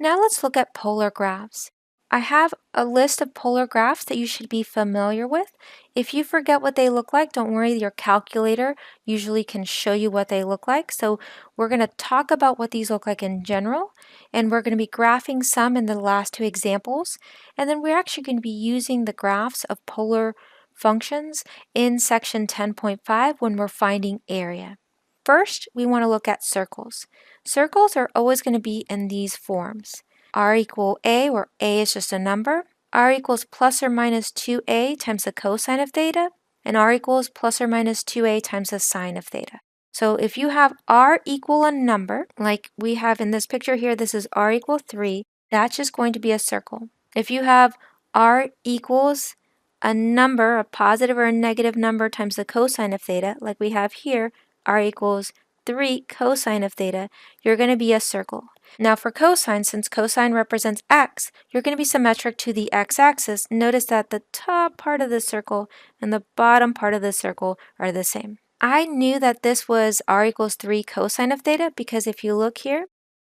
Now let's look at polar graphs. I have a list of polar graphs that you should be familiar with. If you forget what they look like, don't worry, your calculator usually can show you what they look like. So we're going to talk about what these look like in general, and we're going to be graphing some in the last two examples, and then we're actually going to be using the graphs of polar functions in section 10.5 when we're finding area. First, we want to look at circles. Circles are always going to be in these forms. R equal A, where A is just a number. R equals plus or minus 2A times the cosine of theta. And R equals plus or minus 2A times the sine of theta. So if you have R equal a number, like we have in this picture here, this is R equal 3, that's just going to be a circle. If you have R equals a number, a positive or a negative number times the cosine of theta, like we have here, R equals 3 cosine of theta, you're going to be a circle. Now for cosine, since cosine represents x, you're going to be symmetric to the x-axis. Notice that the top part of the circle and the bottom part of the circle are the same. I knew that this was r equals 3 cosine of theta because if you look here,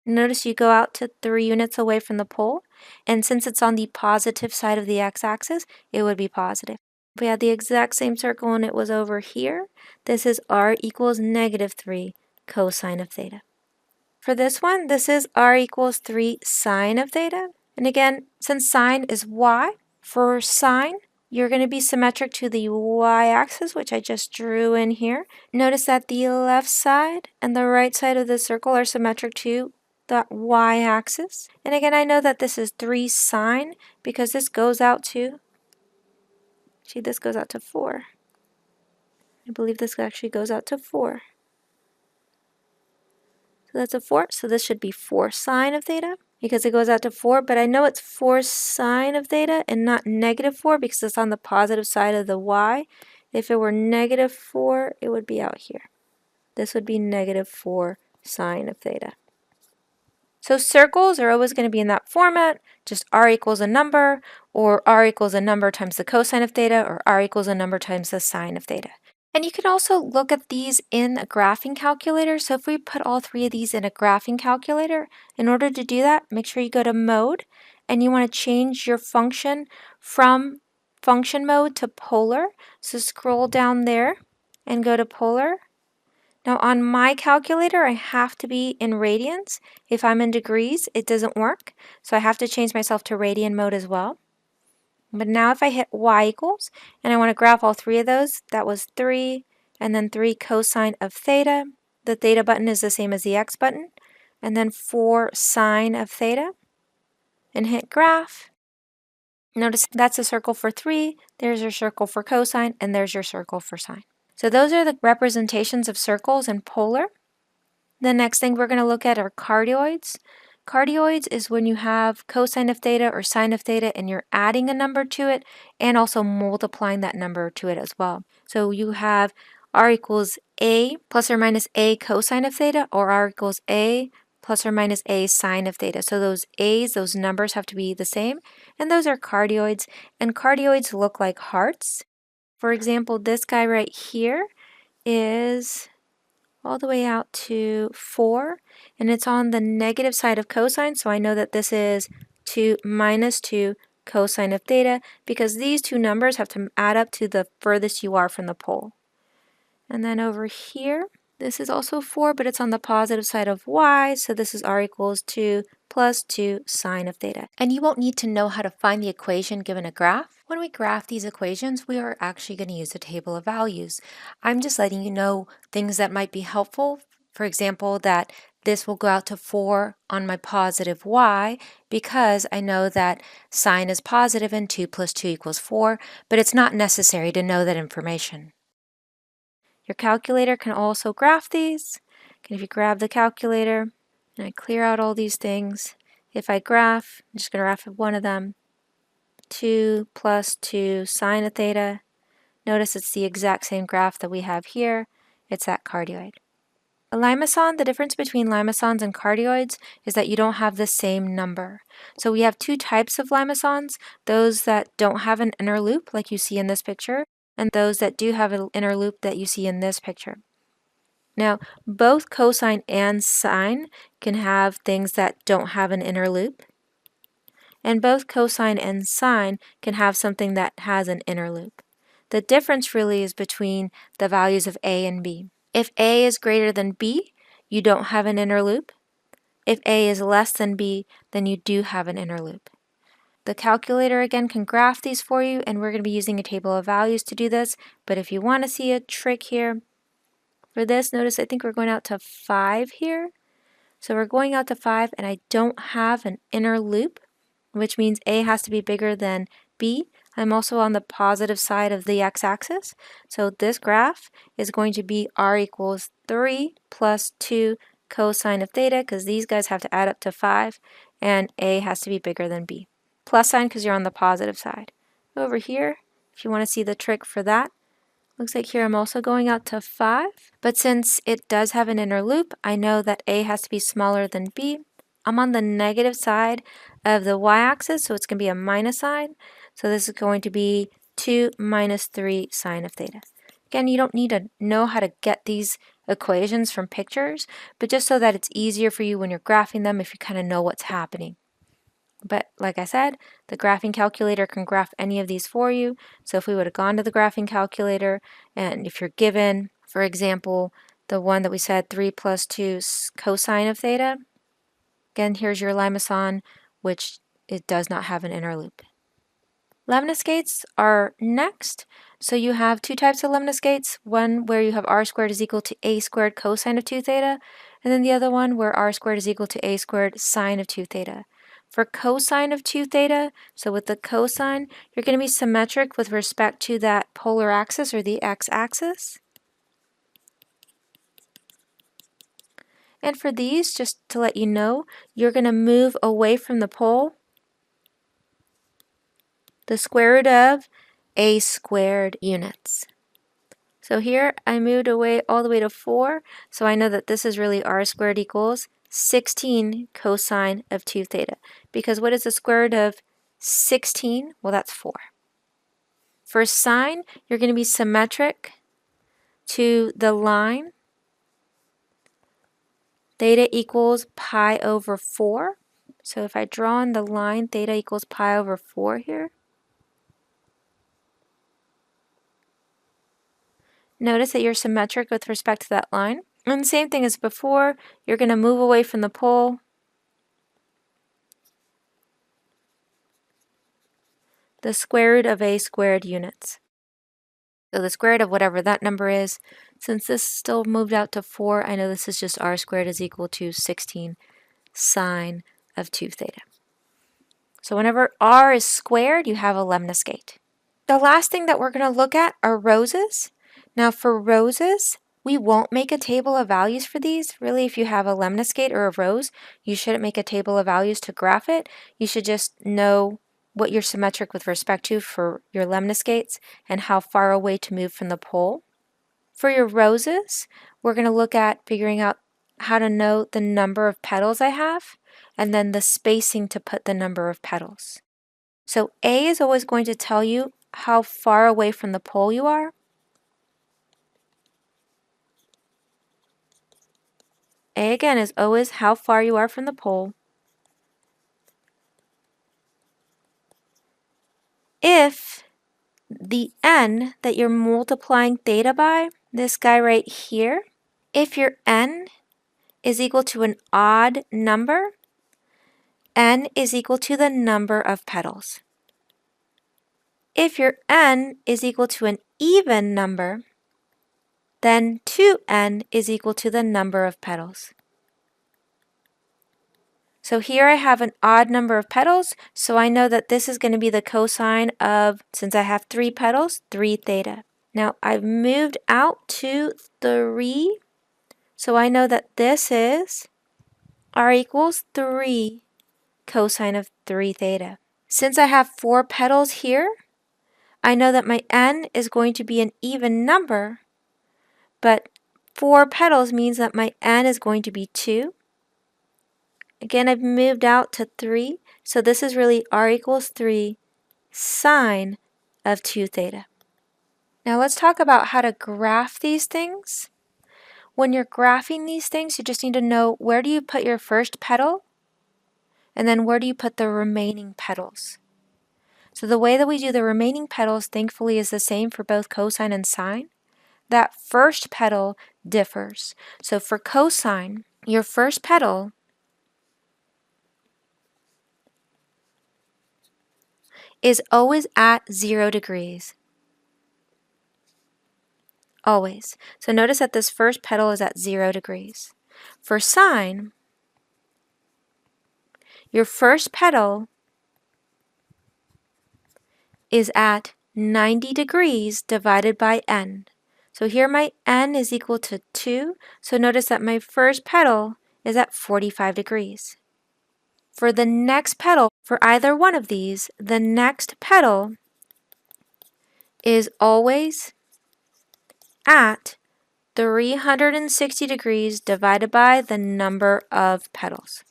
notice you go out to 3 units away from the pole, and since it's on the positive side of the x-axis, it would be positive. If we had the exact same circle and it was over here, this is r equals negative 3 cosine of theta. For this one, this is r equals 3 sine of theta. And again, since sine is y, for sine, you're going to be symmetric to the y-axis, which I just drew in here. Notice that the left side and the right side of the circle are symmetric to the y-axis. And again, I know that this is 3 sine because this goes out to, this goes out to 4. I believe this actually goes out to 4. So that's a 4, so this should be 4 sine of theta because it goes out to 4, but I know it's 4 sine of theta and not negative 4 because it's on the positive side of the y. If it were negative 4, it would be out here. This would be negative 4 sine of theta. So circles are always going to be in that format, just r equals a number, or r equals a number times the cosine of theta, or r equals a number times the sine of theta. And you can also look at these in a graphing calculator. So if we put all three of these in a graphing calculator, in order to do that, make sure you go to mode, and you want to change your function from function mode to polar. So scroll down there and go to polar. Now on my calculator, I have to be in radians. If I'm in degrees, it doesn't work. So I have to change myself to radian mode as well. But now if I hit y equals, and I want to graph all three of those, that was 3, and then 3 cosine of theta. The theta button is the same as the x button. And then 4 sine of theta. And hit graph. Notice that's a circle for 3, there's your circle for cosine, and there's your circle for sine. So those are the representations of circles in polar. The next thing we're going to look at are cardioids. Cardioids is when you have cosine of theta or sine of theta and you're adding a number to it and also multiplying that number to it as well. So you have r equals a plus or minus a cosine of theta, or r equals a plus or minus a sine of theta. So those a's, those numbers have to be the same, and those are cardioids. And cardioids look like hearts. For example, this guy right here is all the way out to 4, and it's on the negative side of cosine, so I know that this is 2 minus 2 cosine of theta because these two numbers have to add up to the furthest you are from the pole. And then over here, this is also 4, but it's on the positive side of y, so this is r equals 2 plus 2 sine of theta. And you won't need to know how to find the equation given a graph. When we graph these equations, we are actually going to use a table of values. I'm just letting you know things that might be helpful. For example, that this will go out to 4 on my positive y because I know that sine is positive and 2 plus 2 equals 4, but it's not necessary to know that information. Your calculator can also graph these. And if you grab the calculator and I clear out all these things, if I graph, I'm just going to graph one of them, 2 plus 2 sine of theta. Notice it's the exact same graph that we have here. It's that cardioid. A limacon, the difference between limacons and cardioids is that you don't have the same number. So we have two types of limacons, those that don't have an inner loop like you see in this picture, and those that do have an inner loop that you see in this picture. Now, both cosine and sine can have things that don't have an inner loop, and both cosine and sine can have something that has an inner loop. The difference really is between the values of a and b. If a is greater than b, you don't have an inner loop. If a is less than b, then you do have an inner loop. The calculator again can graph these for you, and we're going to be using a table of values to do this, but if you want to see a trick here, for this, notice I think we're going out to 5 here. So we're going out to 5, and I don't have an inner loop, which means a has to be bigger than b. I'm also on the positive side of the x-axis, so this graph is going to be r equals 3 plus 2 cosine of theta, because these guys have to add up to 5, and a has to be bigger than b. Plus sign because you're on the positive side. Over here, if you want to see the trick for that, looks like here I'm also going out to 5, but since it does have an inner loop, I know that a has to be smaller than b. I'm on the negative side of the y-axis, so it's going to be a minus sign. So this is going to be 2 minus 3 sine of theta. Again, you don't need to know how to get these equations from pictures, but just so that it's easier for you when you're graphing them if you kind of know what's happening. But like I said, the graphing calculator can graph any of these for you. So if we would have gone to the graphing calculator, and if you're given, for example, the one that we said 3 plus 2 cosine of theta, again, here's your limacon, which it does not have an inner loop. Lemniscates are next. So you have two types of lemniscates, one where you have r squared is equal to a squared cosine of 2 theta, and then the other one where r squared is equal to a squared sine of 2 theta. For cosine of 2 theta, so with the cosine, you're going to be symmetric with respect to that polar axis or the x-axis. And for these, just to let you know, you're going to move away from the pole the square root of a squared units. So here I moved away all the way to 4, so I know that this is really r squared equals 16 cosine of 2 theta. Because what is the square root of 16? Well, that's 4. For sine, you're going to be symmetric to the line. Theta equals pi over 4. So if I draw on the line, theta equals pi over 4 here. Notice that you're symmetric with respect to that line. And the same thing as before, you're going to move away from the pole. The square root of a squared units. So the square root of whatever that number is. Since this still moved out to 4, I know this is just r squared is equal to 16 sine of 2 theta. So whenever r is squared, you have a lemniscate. The last thing that we're going to look at are roses. Now for roses, we won't make a table of values for these. Really, if you have a lemniscate or a rose, you shouldn't make a table of values to graph it. You should just know what you're symmetric with respect to for your lemniscates and how far away to move from the pole. For your roses, we're going to look at figuring out how to know the number of petals I have and then the spacing to put the number of petals. So A is always going to tell you how far away from the pole you are. A again is always how far you are from the pole. If the n that you're multiplying theta by, this guy right here, if your n is equal to an odd number, n is equal to the number of petals. If your n is equal to an even number, then 2n is equal to the number of petals. So here I have an odd number of petals, so I know that this is going to be the cosine of, since I have 3 petals, 3 theta. Now I've moved out to 3, so I know that this is r equals 3 cosine of 3 theta. Since I have 4 petals here, I know that my n is going to be an even number, but 4 petals means that my n is going to be 2. Again, I've moved out to 3, so this is really r equals 3 sine of 2 theta. Now let's talk about how to graph these things. when you're graphing these things, you just need to know where do you put your first petal, and then where do you put the remaining petals. So the way that we do the remaining petals, thankfully, is the same for both cosine and sine. That first petal differs. So for cosine, your first petal is always at 0 degrees. Always. So notice that this first petal is at 0 degrees. For sine, your first petal is at 90 degrees divided by n. So here my n is equal to 2. So notice that my first petal is at 45 degrees. For the next petal, for either one of these, the next petal is always at 360 degrees divided by the number of petals.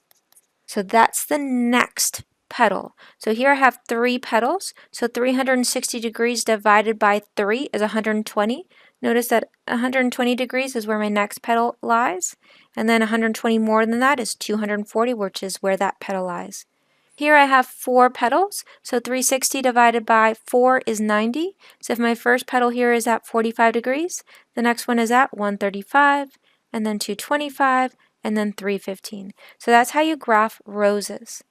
So that's the next petal. So here I have 3 petals. So 360 degrees divided by 3 is 120. Notice that 120 degrees is where my next petal lies. And then 120 more than that is 240, which is where that petal lies. Here I have 4 petals, so 360 divided by 4 is 90. So if my first petal here is at 45 degrees, the next one is at 135, and then 225, and then 315. So that's how you graph roses.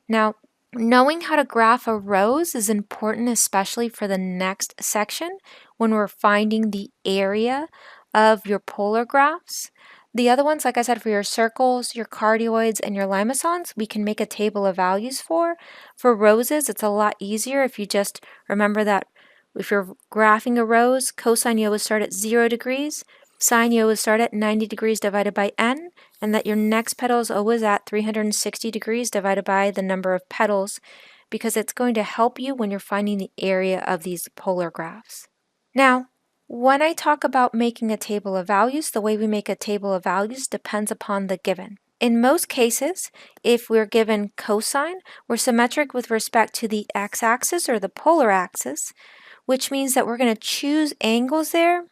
Now, knowing how to graph a rose is important, especially for the next section when we're finding the area of your polar graphs. The other ones, like I said, for your circles, your cardioids, and your limesons, we can make a table of values for. For roses, it's a lot easier if you just remember that if you're graphing a rose, cosine you always start at 0 degrees, sine you always start at 90 degrees divided by n, and that your next petal is always at 360 degrees divided by the number of petals, because it's going to help you when you're finding the area of these polar graphs. Now, when I talk about making a table of values, the way we make a table of values depends upon the given. In most cases, if we're given cosine, we're symmetric with respect to the x-axis or the polar axis, which means that we're going to choose angles there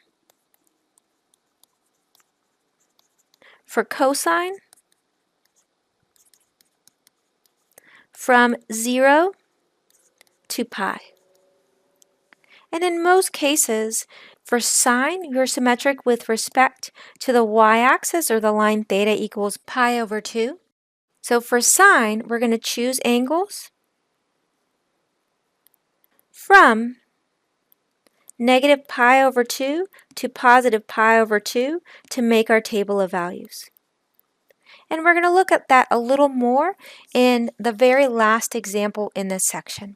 for cosine from 0 to pi. And in most cases, for sine, you're symmetric with respect to the y-axis, or the line theta equals pi over 2. So for sine, we're going to choose angles from negative pi over 2 to positive pi over 2 to make our table of values. And we're going to look at that a little more in the very last example in this section.